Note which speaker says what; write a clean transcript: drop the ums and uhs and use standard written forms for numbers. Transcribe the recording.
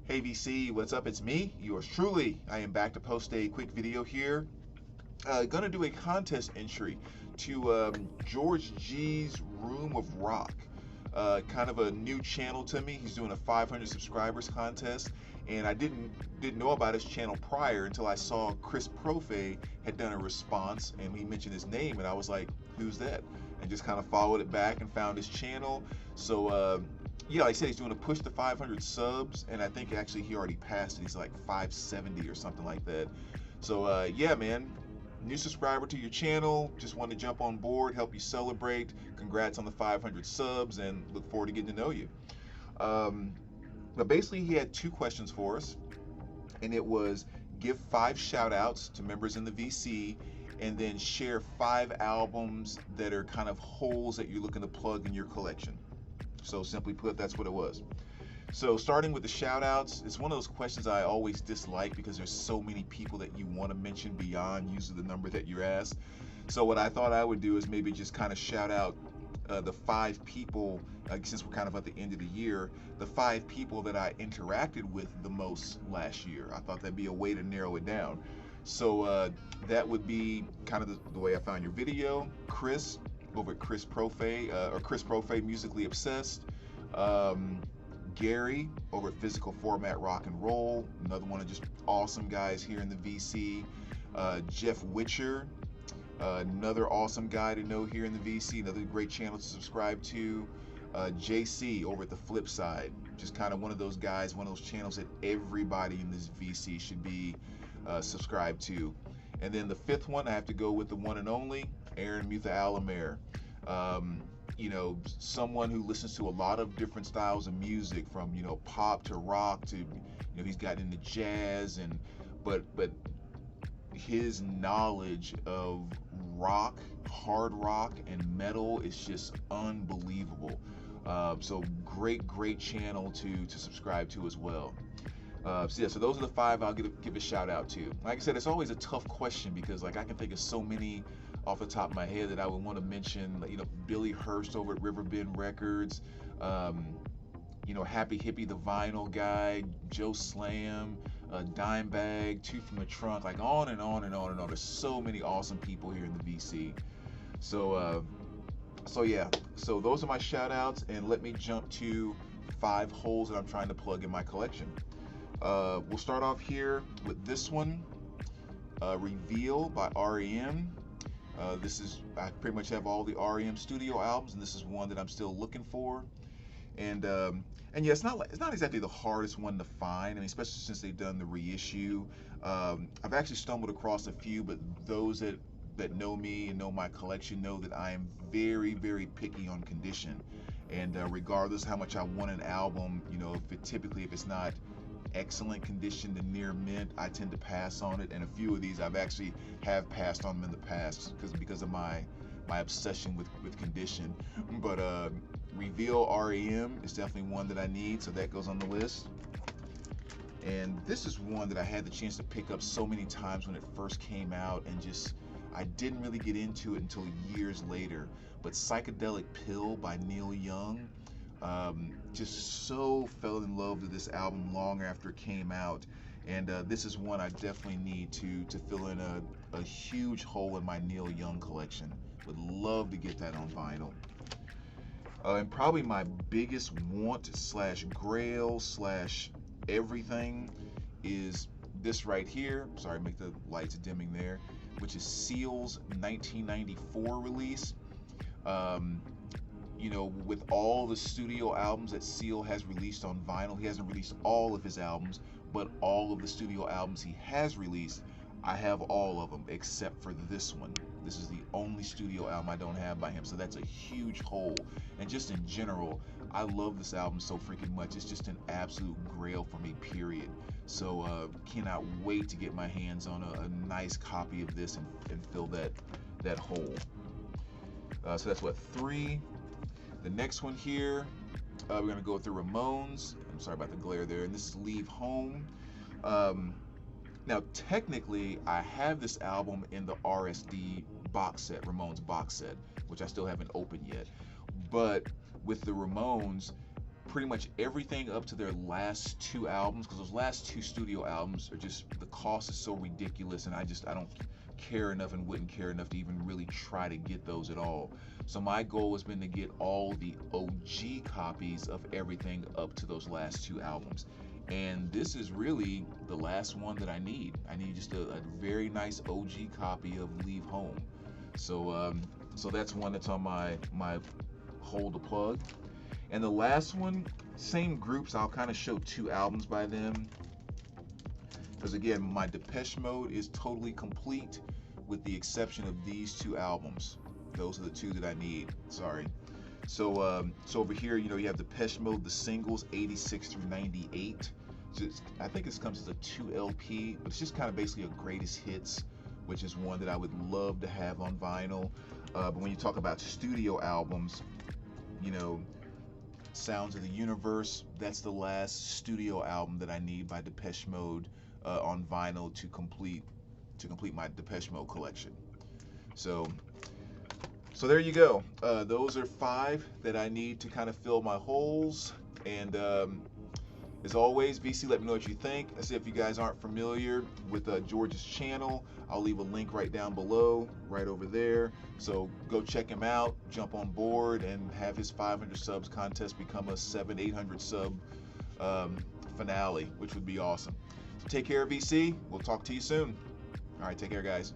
Speaker 1: Hey VC, what's up? It's me, yours truly. I am back to post a quick video here. Gonna do a contest entry to George G's Room of Rock. Kind of a new channel to me. He's doing a 500 subscribers contest, and I didn't know about his channel prior until I saw Chris Profe had done a response, and he mentioned his name, and I was like, "Who's that?" And just kind of followed it back and found his channel. So yeah, like I said, he's doing a push to 500 subs, and I think actually he already passed it. He's like 570 or something like that. So yeah, man, new subscriber to your channel. Just want to jump on board, help you celebrate. Congrats on the 500 subs, and look forward to getting to know you. Um, but basically, he had two questions for us, and it was give 5 shout outs to members in the VC, and then share 5 albums that are kind of holes that you're looking to plug in your collection. So simply put, that's what it was. So starting with the shout outs, it's one of those questions I always dislike because there's so many people that you want to mention beyond usually the number that you're asked. So what I thought I would do is maybe just kind of shout out the 5 people, since we're kind of at the end of the year, the 5 people that I interacted with the most last year. I thought that'd be a way to narrow it down. So that would be kind of the way I found your video. Chris over at Chris Profe, or Chris Profe Musically Obsessed. Gary over at Physical Format Rock and Roll, another one of just awesome guys here in the VC. Jeff Witcher, another awesome guy to know here in the VC, another great channel to subscribe to. JC over at The Flip Side, just kind of one of those guys, one of those channels that everybody in this VC should be subscribed to. And then the 5th one, I have to go with the one and only Aaron Mutha Alamere. You know, someone who listens to a lot of different styles of music, from pop to rock to he's gotten into jazz, and but his knowledge of rock, hard rock, and metal is just unbelievable. So great channel to subscribe to as well. So yeah, so those are the 5 I'll give a shout out to. Like I said, it's always a tough question because like I can think of so many off the top of my head that I would want to mention. Billy Hurst over at Riverbend Records, Happy Hippie the vinyl guy, Joe Slam, Dimebag, Two from the Trunk, like on and on and on and on. There's so many awesome people here in the VC. So yeah, so those are my shout outs, and let me jump to 5 holes that I'm trying to plug in my collection. We'll start off here with this one, Reveal by REM. I pretty much have all the REM studio albums, and this is one that I'm still looking for. And yeah, it's not exactly the hardest one to find. I mean, especially since they've done the reissue. I've actually stumbled across a few, but those that know me and know my collection know that I am very picky on condition. And regardless how much I want an album, if it's not excellent condition to near mint, I tend to pass on it. And a few of these I've actually have passed on them in the past because of my obsession with condition. But Reveal REM is definitely one that I need, so that goes on the list. And this is one that I had the chance to pick up so many times when it first came out, and just I didn't really get into it until years later. But Psychedelic Pill by Neil Young, just so fell in love with this album long after it came out. And this is one I definitely need to fill in a huge hole in my Neil Young collection. Would love to get that on vinyl. And probably my biggest want / grail / everything is this right here. Sorry, make the lights dimming there. Which is Seal's 1994 release. With all the studio albums that Seal has released on vinyl, he hasn't released all of his albums, but all of the studio albums he has released, I have all of them except for this one. This is the only studio album I don't have by him, so that's a huge hole. And just in general, I love this album so freaking much. It's just an absolute grail for me, period. So cannot wait to get my hands on a nice copy of this and fill that hole. So that's what, 3. The next one here, we're gonna go with the Ramones. I'm sorry about the glare there. And this is Leave Home. Now, technically, I have this album in the RSD box set, Ramones box set, which I still haven't opened yet. But with the Ramones, pretty much everything up to their last 2 albums, because those last 2 studio albums are just, the cost is so ridiculous, and I don't care enough and wouldn't care enough to even really try to get those at all. So my goal has been to get all the OG copies of everything up to those last 2 albums. And this is really the last one that I need. I need just a very nice OG copy of Leave Home. So so that's one that's on my hole to plug. And the last one, same groups. I'll kind of show 2 albums by them, because again, my Depeche Mode is totally complete with the exception of these 2 albums. Those are the 2 that I need. Sorry. So so over here, you know, you have Depeche Mode, the singles 86 through 98. So I think this comes as a 2 LP, but it's just kind of basically a greatest hits, which is one that I would love to have on vinyl. But when you talk about studio albums, you know, Sounds of the Universe, that's the last studio album that I need by Depeche Mode on vinyl to complete my Depeche Mode collection. So there you go. Those are 5 that I need to kind of fill my holes. And as always, VC, let me know what you think. I say, if you guys aren't familiar with George's channel, I'll leave a link right down below, right over there. So go check him out, jump on board, and have his 500 subs contest become a 700-800 sub finale, which would be awesome. So take care, VC. We'll talk to you soon. All right, take care, guys.